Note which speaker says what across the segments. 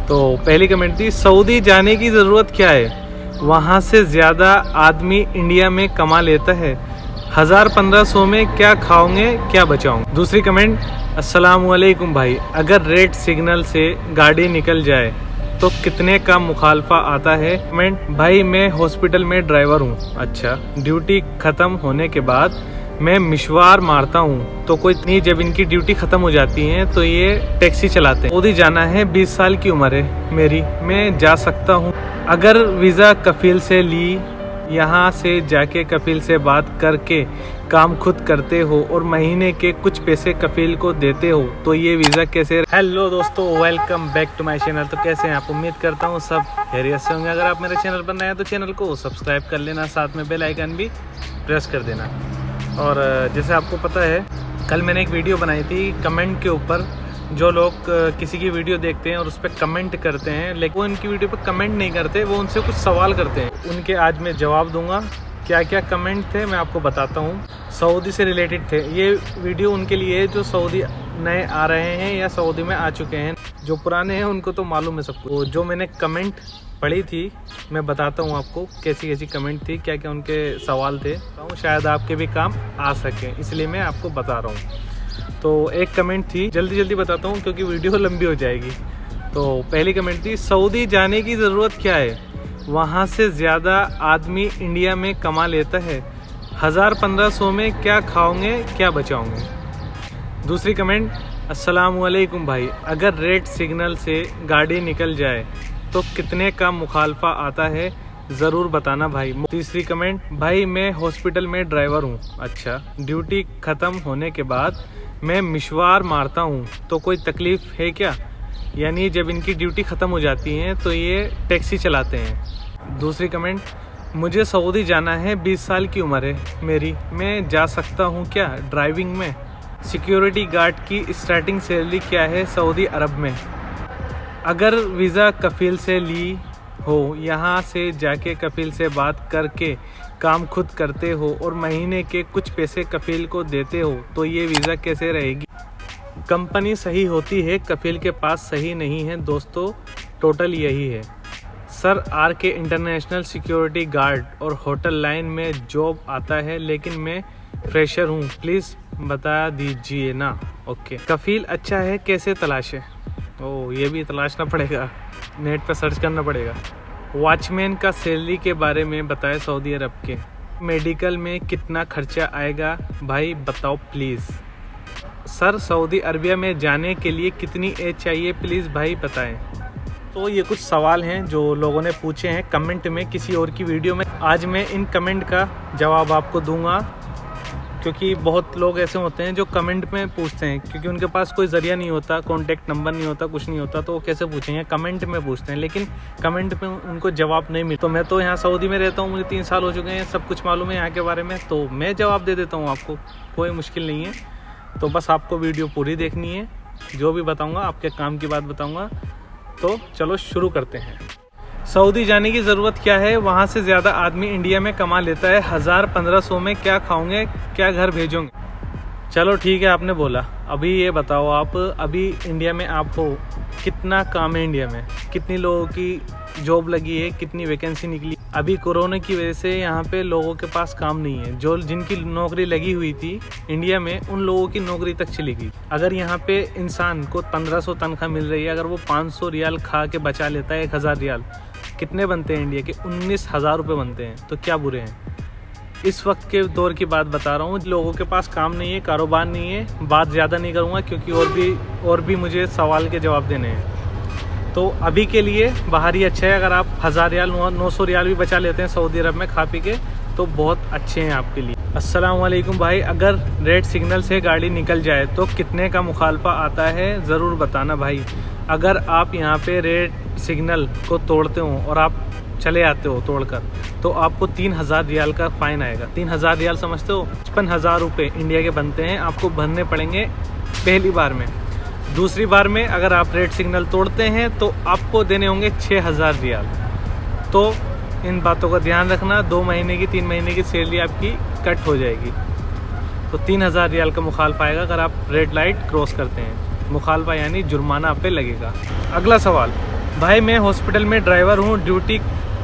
Speaker 1: तो पहली कमेंट थी, सऊदी जाने की ज़रूरत क्या है, वहाँ से ज़्यादा आदमी इंडिया में कमा लेता है, 1000-1500 में क्या खाओगे क्या बचाओगे। दूसरी कमेंट, अस्सलामुअलैकुम भाई, अगर रेड सिग्नल से गाड़ी निकल जाए तो कितने का मुखालफा आता है। कमेंट, भाई मैं हॉस्पिटल में ड्राइवर हूँ, अच्छा ड्यूटी ख़त्म होने के बाद मैं मिशवार मारता हूँ तो कोई नहीं, जब इनकी ड्यूटी ख़त्म हो जाती है तो ये टैक्सी चलाते हैं। सऊदी जाना है, 20 साल की उम्र है मेरी, मैं जा सकता हूँ अगर वीज़ा कफील से ली, यहाँ से जाके कफील से बात करके काम खुद करते हो और महीने के कुछ पैसे कफील को देते हो तो ये वीज़ा कैसे। हेलो दोस्तों, welcome back to my channel. तो कैसे हैं आप, उम्मीद करता हूँ सब खैरियत से होंगे। अगर आप मेरे चैनल पर नए हैं तो चैनल को सब्सक्राइब कर लेना, साथ में बेल आइकन भी प्रेस कर देना। और जैसे आपको पता है, कल मैंने एक वीडियो बनाई थी कमेंट के ऊपर। जो लोग किसी की वीडियो देखते हैं और उस पर कमेंट करते हैं, लेकिन वो उनकी वीडियो पर कमेंट नहीं करते, वो उनसे कुछ सवाल करते हैं, उनके आज मैं जवाब दूंगा। क्या क्या कमेंट थे मैं आपको बताता हूँ, सऊदी से रिलेटेड थे। ये वीडियो उनके लिए है जो सऊदी नए आ रहे हैं या सऊदी में आ चुके हैं। जो पुराने हैं उनको तो मालूम है सबको। जो मैंने कमेंट पढ़ी थी मैं बताता हूँ आपको कैसी कैसी कमेंट थी, क्या क्या उनके सवाल थे, शायद आपके भी काम आ सके, इसलिए मैं आपको बता रहा हूँ। तो एक कमेंट थी, जल्दी बताता हूँ क्योंकि वीडियो लंबी हो जाएगी। तो पहली कमेंट थी, सऊदी जाने की ज़रूरत क्या है, वहाँ से ज़्यादा आदमी इंडिया में कमा लेता है, 1000-1500 में क्या खाओगे क्या बचाओगे। दूसरी कमेंट, अस्सलामुअलैकुम भाई, अगर रेड सिग्नल से गाड़ी निकल जाए तो कितने का मुखालफा आता है, ज़रूर बताना भाई। तीसरी कमेंट, भाई मैं हॉस्पिटल में ड्राइवर हूँ, अच्छा ड्यूटी ख़त्म होने के बाद मैं मिशवार मारता हूँ तो कोई तकलीफ़ है क्या, यानी जब इनकी ड्यूटी ख़त्म हो जाती है तो ये टैक्सी चलाते हैं। दूसरी कमेंट, मुझे सऊदी जाना है, 20 साल की उम्र है मेरी, मैं जा सकता हूँ क्या ड्राइविंग में। सिक्योरिटी गार्ड की स्टार्टिंग सैलरी क्या है सऊदी अरब में। अगर वीज़ा कफील से ली हो, यहाँ से जाके कफील से बात करके काम खुद करते हो और महीने के कुछ पैसे कफील को देते हो तो ये वीज़ा कैसे रहेगी। कंपनी सही होती है, कफील के पास सही नहीं है दोस्तों, टोटल यही है। सर आर के इंटरनेशनल सिक्योरिटी गार्ड और होटल लाइन में जॉब आता है, लेकिन मैं फ्रेशर हूँ, प्लीज़ बता दीजिए ना। ओके, कफील अच्छा है, कैसे तलाशे। ओह, ये भी तलाशना पड़ेगा, नेट पर सर्च करना पड़ेगा। वॉचमैन का सैलरी के बारे में बताएं सऊदी अरब के। मेडिकल में कितना खर्चा आएगा भाई बताओ प्लीज़। सर सऊदी अरबिया में जाने के लिए कितनी एज चाहिए, प्लीज़ भाई बताएं। तो ये कुछ सवाल हैं जो लोगों ने पूछे हैं कमेंट में किसी और की वीडियो में। आज मैं इन कमेंट का जवाब आपको दूंगा, क्योंकि बहुत लोग ऐसे होते हैं जो कमेंट में पूछते हैं, क्योंकि उनके पास कोई ज़रिया नहीं होता, कॉन्टैक्ट नंबर नहीं होता, कुछ नहीं होता, तो वो कैसे पूछेंगे, कमेंट में पूछते हैं, लेकिन कमेंट में उनको जवाब नहीं मिलता। तो मैं तो यहाँ सऊदी में रहता हूँ, मुझे 3 साल हो चुके हैं, सब कुछ मालूम है यहाँ के बारे में, तो मैं जवाब दे देता हूँ आपको, कोई मुश्किल नहीं है। तो बस आपको वीडियो पूरी देखनी है, जो भी बताऊँगा आपके काम की बात बताऊँगा। तो चलो शुरू करते हैं। सऊदी जाने की ज़रूरत क्या है, वहाँ से ज़्यादा आदमी इंडिया में कमा लेता है, 1000-1500 में क्या खाओगे क्या घर भेजोगे। चलो ठीक है, आपने बोला। अभी ये बताओ, आप अभी इंडिया में आप हो, कितना काम है इंडिया में, कितनी लोगों की जॉब लगी है, कितनी वैकेंसी निकली। अभी कोरोना की वजह से यहाँ पे लोगों के पास काम नहीं है, जो जिनकी नौकरी लगी हुई थी इंडिया में उन लोगों की नौकरी तक चली गई। अगर यहाँ पे इंसान को 1500 तनख्वाह मिल रही है, अगर वो 500 रियाल खा के बचा लेता है, 1000 रियाल कितने बनते हैं इंडिया के, 19,000 रुपये बनते हैं, तो क्या बुरे हैं। इस वक्त के दौर की बात बता रहा हूँ, लोगों के पास काम नहीं है, कारोबार नहीं है। बात ज़्यादा नहीं करूँगा क्योंकि और भी मुझे सवाल के जवाब देने हैं। तो अभी के लिए बाहर ही अच्छा है, अगर आप 1000 रियाल 900 रियाल भी बचा लेते हैं सऊदी अरब में खा पी के, तो बहुत अच्छे हैं आपके लिए। अस्सलामुअलैकुम भाई, अगर रेड सिग्नल से गाड़ी निकल जाए तो कितने का मुखालफा आता है, ज़रूर बताना भाई। अगर आप यहाँ पे रेड सिग्नल को तोड़ते हो और आप चले आते हो तोड़कर, तो आपको 3000 रियाल का फ़ाइन आएगा। 3000 रियाल समझते हो, 55,000 रुपये इंडिया के बनते हैं, आपको भरने पड़ेंगे पहली बार में। दूसरी बार में अगर आप रेड सिग्नल तोड़ते हैं तो आपको देने होंगे 6000 रियाल। तो इन बातों का ध्यान रखना, 2 महीने की 3 महीने की सैलरी आपकी कट हो जाएगी। तो 3000 रियाल का मुखालफा आएगा अगर आप रेड लाइट क्रॉस करते हैं। मुखालफा यानी जुर्माना आप पे लगेगा। अगला सवाल, भाई मैं हॉस्पिटल में ड्राइवर हूँ, ड्यूटी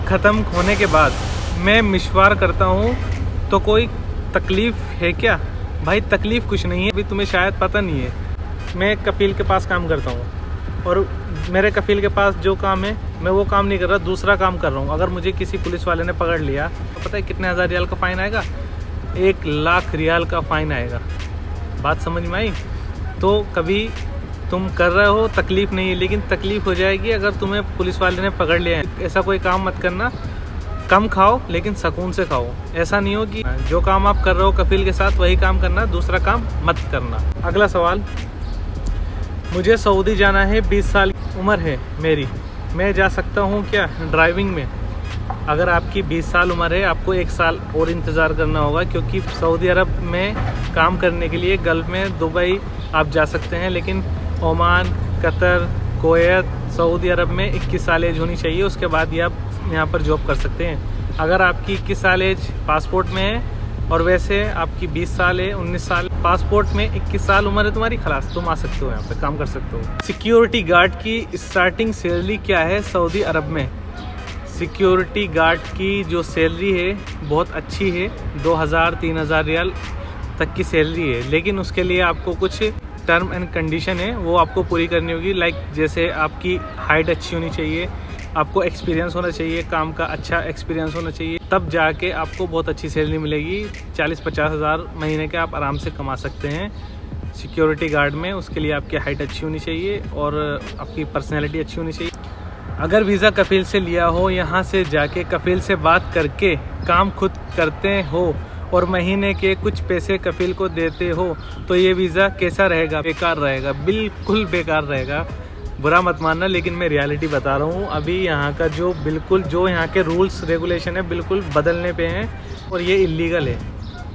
Speaker 1: ख़त्म होने के बाद मैं मिशवार करता हूँ तो कोई तकलीफ़ है क्या? भाई तकलीफ़ कुछ नहीं है, अभी तुम्हें शायद पता नहीं है। मैं कफील के पास काम करता हूँ और मेरे कफील के पास जो काम है मैं वो काम नहीं कर रहा, दूसरा काम कर रहा हूँ। अगर मुझे किसी पुलिस वाले ने पकड़ लिया तो पता है कितने हज़ार रियाल का फ़ाइन आएगा? 1 लाख रियाल का फ़ाइन आएगा। बात समझ में आई? तो कभी तुम कर रहे हो तकलीफ़ नहीं है, लेकिन तकलीफ़ हो जाएगी अगर तुम्हें पुलिस वाले ने पकड़ लिया है। ऐसा कोई काम मत करना, कम खाओ लेकिन सुकून से खाओ। ऐसा नहीं हो कि जो काम आप कर रहे हो कफील के साथ वही काम करना, दूसरा काम मत करना। अगला सवाल, मुझे सऊदी जाना है, 20 साल की उम्र है मेरी, मैं जा सकता हूँ क्या ड्राइविंग में? अगर आपकी 20 साल उम्र है आपको 1 साल और इंतज़ार करना होगा, क्योंकि सऊदी अरब में काम करने के लिए गल्फ़ में दुबई आप जा सकते हैं, लेकिन ओमान, कतर, कुवैत, सऊदी अरब में 21 साल एज होनी चाहिए। उसके बाद ही आप यहाँ पर जॉब कर सकते हैं। अगर आपकी 21 साल एज पासपोर्ट में है और वैसे आपकी 20 साल है, 19 साल, पासपोर्ट में 21 साल उम्र है तुम्हारी, खलास तुम आ सकते हो, यहाँ पे काम कर सकते हो। सिक्योरिटी गार्ड की स्टार्टिंग सैलरी क्या है सऊदी अरब में? सिक्योरिटी गार्ड की जो सैलरी है बहुत अच्छी है, 2000-3000 रियाल तक की सैलरी है, लेकिन उसके लिए आपको कुछ टर्म एंड कंडीशन है वो आपको पूरी करनी होगी। लाइक जैसे आपकी हाइट अच्छी होनी चाहिए, आपको एक्सपीरियंस होना चाहिए, काम का अच्छा एक्सपीरियंस होना चाहिए, तब जाके आपको बहुत अच्छी सैलरी मिलेगी। 40-50 हज़ार महीने के आप आराम से कमा सकते हैं सिक्योरिटी गार्ड में। उसके लिए आपकी हाइट अच्छी होनी चाहिए और आपकी पर्सनैलिटी अच्छी होनी चाहिए। अगर वीज़ा कफील से लिया हो, यहाँ से जाके कफील से बात करके काम खुद करते हो और महीने के कुछ पैसे कफील को देते हो, तो ये वीज़ा कैसा रहेगा? बेकार रहेगा, बिल्कुल बेकार रहेगा। बुरा मत मानना, लेकिन मैं रियलिटी बता रहा हूँ। अभी यहाँ का जो यहाँ के रूल्स रेगुलेशन है बिल्कुल बदलने पे हैं और ये इल्लीगल है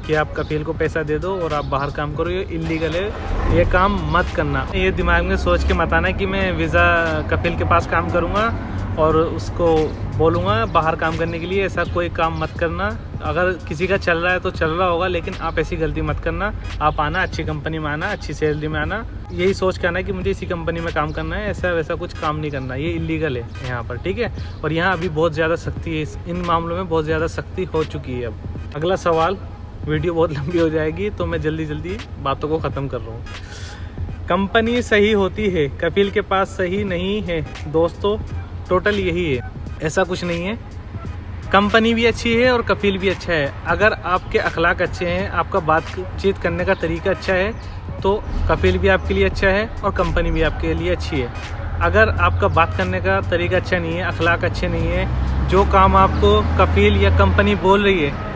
Speaker 1: कि आप कफील को पैसा दे दो और आप बाहर काम करो, ये इल्लीगल है। ये काम मत करना। ये दिमाग में सोच के मत आना कि मैं वीज़ा कफील के पास काम करूँगा और उसको बोलूँगा बाहर काम करने के लिए। ऐसा कोई काम मत करना। अगर किसी का चल रहा है तो चल रहा होगा, लेकिन आप ऐसी गलती मत करना। आप आना, अच्छी कंपनी में आना, अच्छी सैलरी में आना, यही सोच के आना कि मुझे इसी कंपनी में काम करना है। ऐसा वैसा कुछ काम नहीं करना, ये इल्लीगल है यहाँ पर, ठीक है। और यहाँ अभी बहुत ज़्यादा सख्ती है, इन मामलों में बहुत ज़्यादा सख्ती हो चुकी है अब। अगला सवाल, वीडियो बहुत लंबी हो जाएगी तो मैं जल्दी बातों को ख़त्म कर रहा हूँ। कंपनी सही होती है, कफील के पास सही नहीं है। दोस्तों टोटल यही है, ऐसा कुछ नहीं है। कंपनी भी अच्छी है और कफील भी अच्छा है। अगर आपके अखलाक अच्छे हैं, आपका बातचीत करने का तरीका अच्छा है, तो कफील भी आपके लिए अच्छा है और कंपनी भी आपके लिए अच्छी है। अगर आपका बात करने का तरीका अच्छा नहीं है, अखलाक अच्छे नहीं है, जो काम आपको कफील या कंपनी बोल रही है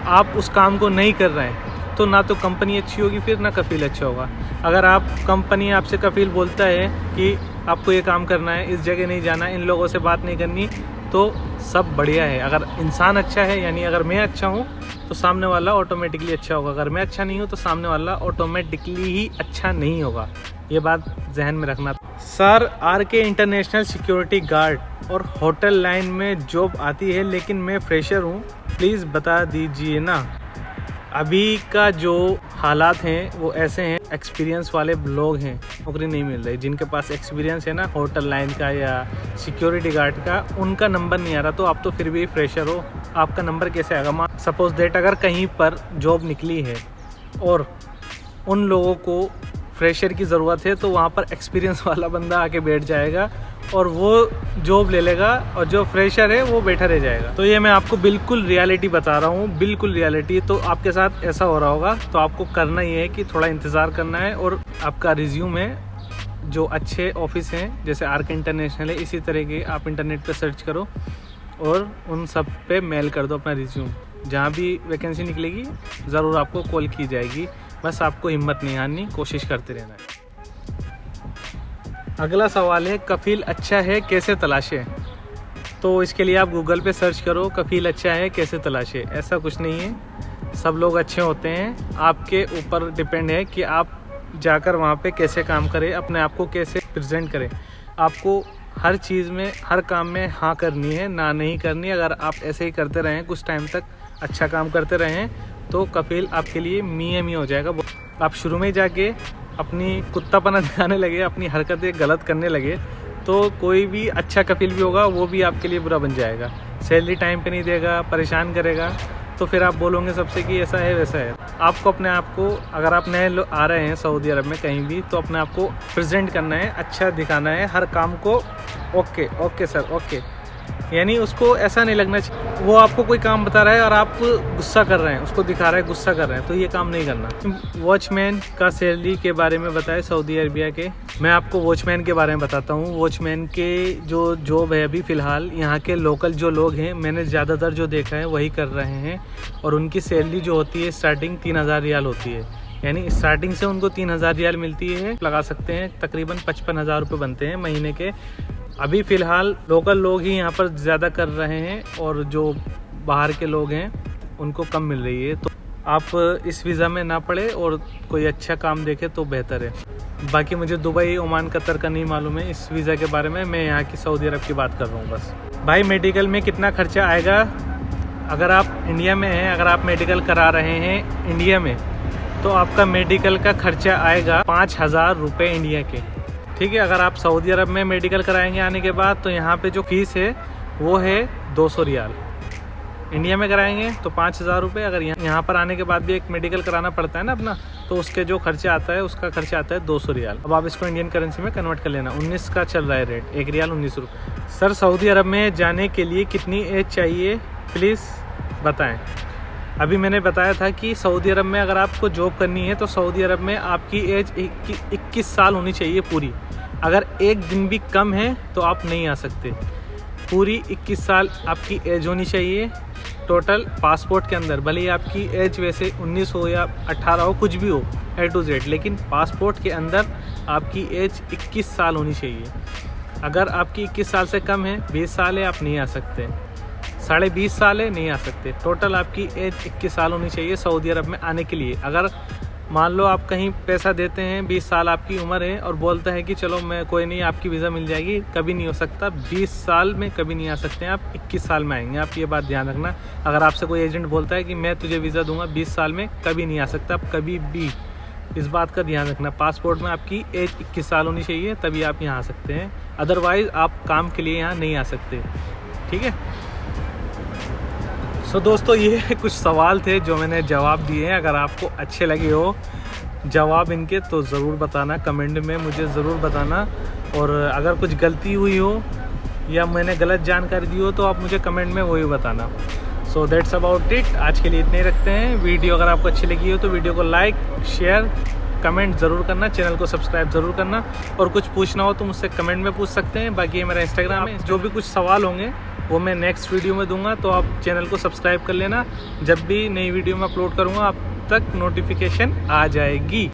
Speaker 1: आप उस काम को नहीं कर रहे हैं, तो ना तो कंपनी अच्छी होगी फिर, ना कफील अच्छा होगा। अगर आप कंपनी आपसे कफील बोलता है कि आपको ये काम करना है, इस जगह नहीं जाना, इन लोगों से बात नहीं करनी, तो सब बढ़िया है। अगर इंसान अच्छा है, यानी अगर मैं अच्छा हूँ तो सामने वाला ऑटोमेटिकली अच्छा होगा। अगर मैं अच्छा नहीं हूँ तो सामने वाला ऑटोमेटिकली ही अच्छा नहीं होगा। ये बात जहन में रखना। Sir, RK international security guard और होटल लाइन में जॉब आती है, लेकिन मैं फ्रेशर हूँ, प्लीज़ बता दीजिए ना। अभी का जो हालात हैं वो ऐसे हैं, एक्सपीरियंस वाले लोग हैं, नौकरी नहीं मिल रही। जिनके पास एक्सपीरियंस है ना होटल लाइन का या सिक्योरिटी गार्ड का, उनका नंबर नहीं आ रहा। तो आप तो फिर भी फ्रेशर हो, आपका नंबर कैसे आएगा? सपोज दैट अगर कहीं पर जॉब निकली है और उन लोगों को फ्रेशर की ज़रूरत है, तो वहाँ पर एक्सपीरियंस वाला बंदा आके बैठ जाएगा और वो जॉब ले लेगा, और जो फ्रेशर है वो बैठा रह जाएगा। तो ये मैं आपको बिल्कुल रियलिटी बता रहा हूँ, बिल्कुल रियलिटी। तो आपके साथ ऐसा हो रहा होगा, तो आपको करना ही है कि थोड़ा इंतज़ार करना है और आपका रिज्यूम है, जो अच्छे ऑफिस हैं जैसे RK इंटरनेशनल है, इसी तरह के आप इंटरनेट पर सर्च करो और उन सब पे मेल कर दो अपना रिज्यूम। जहाँ भी वैकेंसी निकलेगी ज़रूर आपको कॉल की जाएगी। बस आपको हिम्मत नहीं हारनी, कोशिश करते रहना है। अगला सवाल है, कफील अच्छा है कैसे तलाशें? तो इसके लिए आप गूगल पे सर्च करो, कफील अच्छा है कैसे तलाशें। ऐसा कुछ नहीं है, सब लोग अच्छे होते हैं। आपके ऊपर डिपेंड है कि आप जाकर वहाँ पे कैसे काम करें, अपने आप को कैसे प्रेजेंट करें। आपको हर चीज़ में, हर काम में हाँ करनी है, ना नहीं करनी। अगर आप ऐसे ही करते रहें, कुछ टाइम तक अच्छा काम करते रहें, तो कफील आपके लिए मियाँ हो जाएगा। आप शुरू में जाके अपनी कुत्तापना दिखाने लगे, अपनी हरकतें गलत करने लगे, तो कोई भी अच्छा कपिल भी होगा वो भी आपके लिए बुरा बन जाएगा। सैलरी टाइम पे नहीं देगा, परेशान करेगा, तो फिर आप बोलोगे सबसे कि ऐसा है वैसा है। आपको अपने आप को, अगर आप नए आ रहे हैं सऊदी अरब में कहीं भी, तो अपने आप को प्रेजेंट करना है, अच्छा दिखाना है, हर काम को ओके ओके सर ओके, यानी उसको ऐसा नहीं लगना चाहिए वो आपको कोई काम बता रहा है और आप गुस्सा कर रहे हैं, उसको दिखा रहा है गुस्सा कर रहे हैं, तो ये काम नहीं करना। वॉचमैन का सैलरी के बारे में बताए सऊदी अरबिया के, मैं आपको वॉचमैन के बारे में बताता हूँ। वॉचमैन के जो जॉब है अभी फ़िलहाल यहाँ के लोकल जो लोग हैं, मैंने ज़्यादातर जो देखा है वही कर रहे हैं, और उनकी सैलरी जो होती है स्टार्टिंग 3000 रियाल होती है, यानी स्टार्टिंग से उनको 3000 रियाल मिलती है। लगा सकते हैं तकरीबन 55,000 रुपये बनते हैं महीने के। अभी फ़िलहाल लोकल लोग ही यहाँ पर ज़्यादा कर रहे हैं, और जो बाहर के लोग हैं उनको कम मिल रही है। तो आप इस वीज़ा में ना पड़े और कोई अच्छा काम देखें तो बेहतर है। बाकी मुझे दुबई, ओमान, कतर का नहीं मालूम है इस वीज़ा के बारे में, मैं यहाँ की सऊदी अरब की बात कर रहा हूँ बस। भाई मेडिकल में कितना खर्चा आएगा? अगर आप इंडिया में हैं, अगर आप मेडिकल करा रहे हैं इंडिया में, तो आपका मेडिकल का खर्चा आएगा 5,000 रुपये इंडिया के, ठीक है। अगर आप सऊदी अरब में मेडिकल कराएंगे आने के बाद, तो यहाँ पे जो फीस है वो है 200 रियाल। इंडिया में कराएंगे तो 5,000 रुपये। अगर यहाँ पर आने के बाद भी एक मेडिकल कराना पड़ता है ना अपना, तो उसके जो खर्चा आता है उसका खर्चा आता है 200 रियाल। अब आप इसको इंडियन करेंसी में कन्वर्ट कर लेना, 19 का चल रहा है रेट, 1 रियाल 19 रुपये। सर सऊदी अरब में जाने के लिए कितनी एज चाहिए प्लीज़ बताएँ। अभी मैंने बताया था कि सऊदी अरब में अगर आपको जॉब करनी है तो सऊदी अरब में आपकी एज 21 साल होनी चाहिए पूरी। अगर एक दिन भी कम है तो आप नहीं आ सकते। पूरी 21 साल आपकी एज होनी चाहिए टोटल पासपोर्ट के अंदर। भले ही आपकी एज वैसे 19 हो या 18 हो, कुछ भी हो A to Z, लेकिन पासपोर्ट के अंदर आपकी एज 21 साल होनी चाहिए। अगर आपकी 21 साल से कम है, 20 साल है, आप नहीं आ सकते। 20.5 साल है, नहीं आ सकते। टोटल आपकी एज 21 साल होनी चाहिए सऊदी अरब में आने के लिए। अगर मान लो आप कहीं पैसा देते हैं, 20 साल आपकी उम्र है, और बोलता है कि चलो मैं कोई नहीं आपकी वीज़ा मिल जाएगी, कभी नहीं हो सकता। 20 साल में कभी नहीं आ सकते हैं आप, 21 साल में आएंगे आप, ये बात ध्यान रखना। अगर आपसे कोई एजेंट बोलता है कि मैं तुझे वीज़ा दूंगा 20 साल में, कभी नहीं आ सकता आप, कभी भी। इस बात का ध्यान रखना। पासपोर्ट में आपकी एज 21 साल होनी चाहिए, तभी आप यहाँ आ सकते हैं। अदरवाइज़ आप काम के लिए यहाँ नहीं आ सकते, ठीक है। सो दोस्तों, ये कुछ सवाल थे जो मैंने जवाब दिए हैं। अगर आपको अच्छे लगे हो जवाब इनके तो ज़रूर बताना, कमेंट में मुझे ज़रूर बताना। और अगर कुछ गलती हुई हो या मैंने गलत जानकारी दी हो तो आप मुझे कमेंट में वही बताना। So that's about it. आज के लिए इतने ही रखते हैं। वीडियो अगर आपको अच्छी लगी हो तो वीडियो को लाइक, शेयर, कमेंट ज़रूर करना, चैनल को सब्सक्राइब ज़रूर करना। और कुछ पूछना हो तो मुझसे कमेंट में पूछ सकते हैं। बाकी ये मेरा इंस्टाग्राम है, जो भी कुछ सवाल होंगे वो मैं नेक्स्ट वीडियो में दूंगा, तो आप चैनल को सब्सक्राइब कर लेना। जब भी नई वीडियो में अपलोड करूंगा आप तक नोटिफिकेशन आ जाएगी।